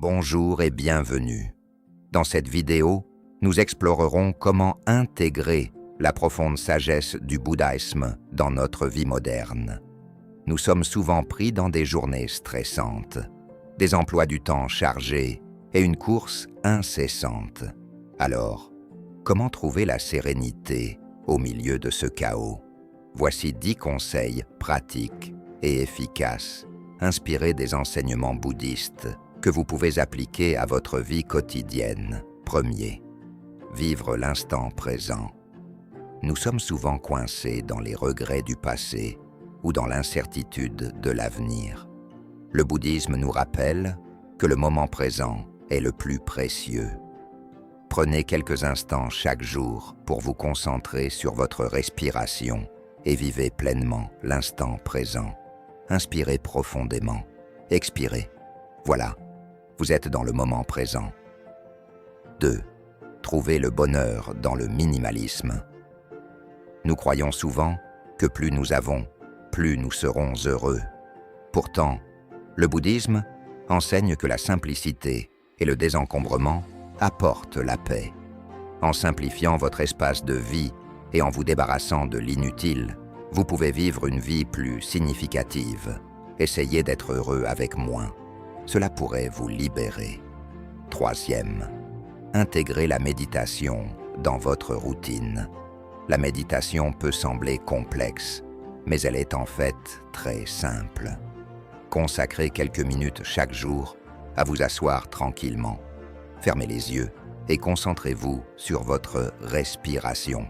Bonjour et bienvenue. Dans cette vidéo, nous explorerons comment intégrer la profonde sagesse du bouddhisme dans notre vie moderne. Nous sommes souvent pris dans des journées stressantes, des emplois du temps chargés et une course incessante. Alors, comment trouver la sérénité au milieu de ce chaos? Voici 10 conseils pratiques et efficaces, inspirés des enseignements bouddhistes, que vous pouvez appliquer à votre vie quotidienne. Premier, vivre l'instant présent. Nous sommes souvent coincés dans les regrets du passé ou dans l'incertitude de l'avenir. Le bouddhisme nous rappelle que le moment présent est le plus précieux. Prenez quelques instants chaque jour pour vous concentrer sur votre respiration et vivez pleinement l'instant présent. Inspirez profondément, expirez. Voilà, vous êtes dans le moment présent. 2. Trouvez le bonheur dans le minimalisme. Nous croyons souvent que plus nous avons, plus nous serons heureux. Pourtant, le bouddhisme enseigne que la simplicité et le désencombrement apportent la paix. En simplifiant votre espace de vie et en vous débarrassant de l'inutile, vous pouvez vivre une vie plus significative. Essayez d'être heureux avec moins. Cela pourrait vous libérer. Troisième, intégrez la méditation dans votre routine. La méditation peut sembler complexe, mais elle est en fait très simple. Consacrez quelques minutes chaque jour à vous asseoir tranquillement. Fermez les yeux et concentrez-vous sur votre respiration.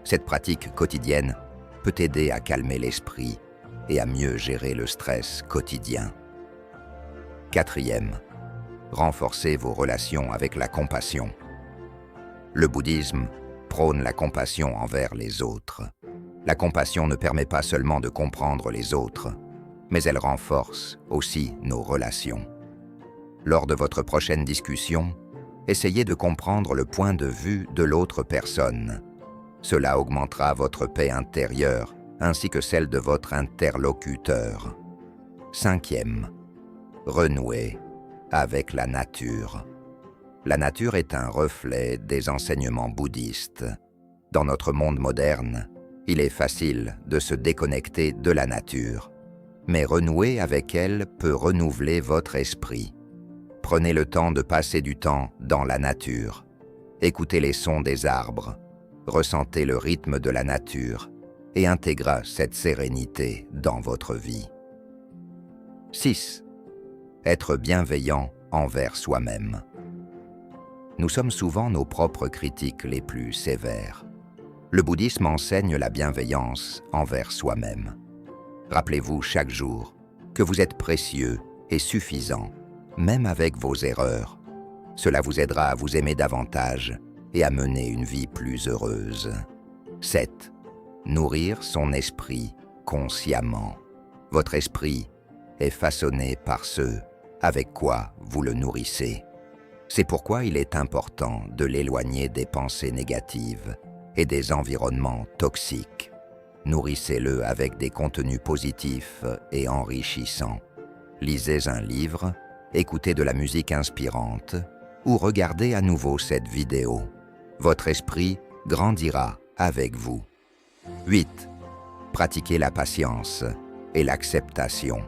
Cette pratique quotidienne peut aider à calmer l'esprit et à mieux gérer le stress quotidien. Quatrième, renforcez vos relations avec la compassion. Le bouddhisme prône la compassion envers les autres. La compassion ne permet pas seulement de comprendre les autres, mais elle renforce aussi nos relations. Lors de votre prochaine discussion, essayez de comprendre le point de vue de l'autre personne. Cela augmentera votre paix intérieure ainsi que celle de votre interlocuteur. Cinquième, renouer avec la nature. La nature est un reflet des enseignements bouddhistes. Dans notre monde moderne, il est facile de se déconnecter de la nature, mais renouer avec elle peut renouveler votre esprit. Prenez le temps de passer du temps dans la nature. Écoutez les sons des arbres, ressentez le rythme de la nature et intégrez cette sérénité dans votre vie. 6. Être bienveillant envers soi-même. Nous sommes souvent nos propres critiques les plus sévères. Le bouddhisme enseigne la bienveillance envers soi-même. Rappelez-vous chaque jour que vous êtes précieux et suffisant, même avec vos erreurs. Cela vous aidera à vous aimer davantage et à mener une vie plus heureuse. 7. Nourrir son esprit consciemment. Votre esprit est façonné par ce avec quoi vous le nourrissez. C'est pourquoi il est important de l'éloigner des pensées négatives et des environnements toxiques. Nourrissez-le avec des contenus positifs et enrichissants. Lisez un livre, écoutez de la musique inspirante ou regardez à nouveau cette vidéo. Votre esprit grandira avec vous. 8. Pratiquez la patience et l'acceptation.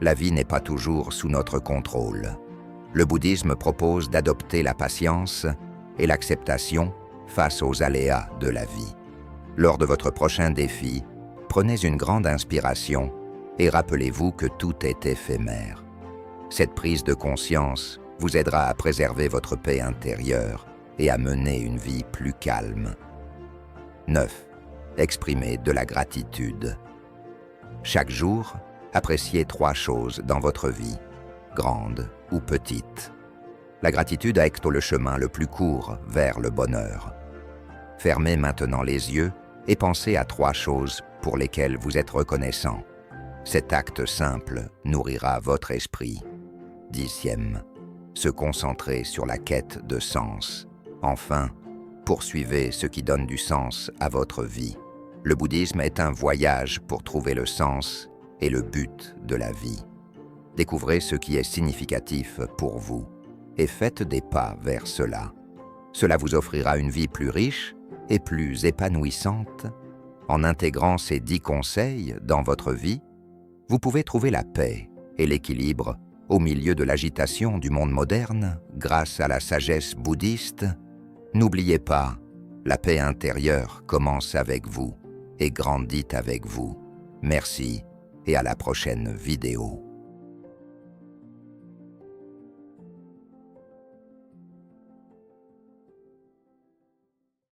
La vie n'est pas toujours sous notre contrôle. Le bouddhisme propose d'adopter la patience et l'acceptation face aux aléas de la vie. Lors de votre prochain défi, prenez une grande inspiration et rappelez-vous que tout est éphémère. Cette prise de conscience vous aidera à préserver votre paix intérieure et à mener une vie plus calme. 9. Exprimez de la gratitude. Chaque jour, appréciez 3 choses dans votre vie, grandes ou petites. La gratitude est le chemin le plus court vers le bonheur. Fermez maintenant les yeux et pensez à 3 choses pour lesquelles vous êtes reconnaissant. Cet acte simple nourrira votre esprit. 10e, se concentrer sur la quête de sens. Enfin, poursuivez ce qui donne du sens à votre vie. Le bouddhisme est un voyage pour trouver le sens et le but de la vie. Découvrez ce qui est significatif pour vous et faites des pas vers cela. Cela vous offrira une vie plus riche et plus épanouissante. En intégrant ces 10 conseils dans votre vie, vous pouvez trouver la paix et l'équilibre au milieu de l'agitation du monde moderne grâce à la sagesse bouddhiste. N'oubliez pas, la paix intérieure commence avec vous et grandit avec vous. Merci et à la prochaine vidéo.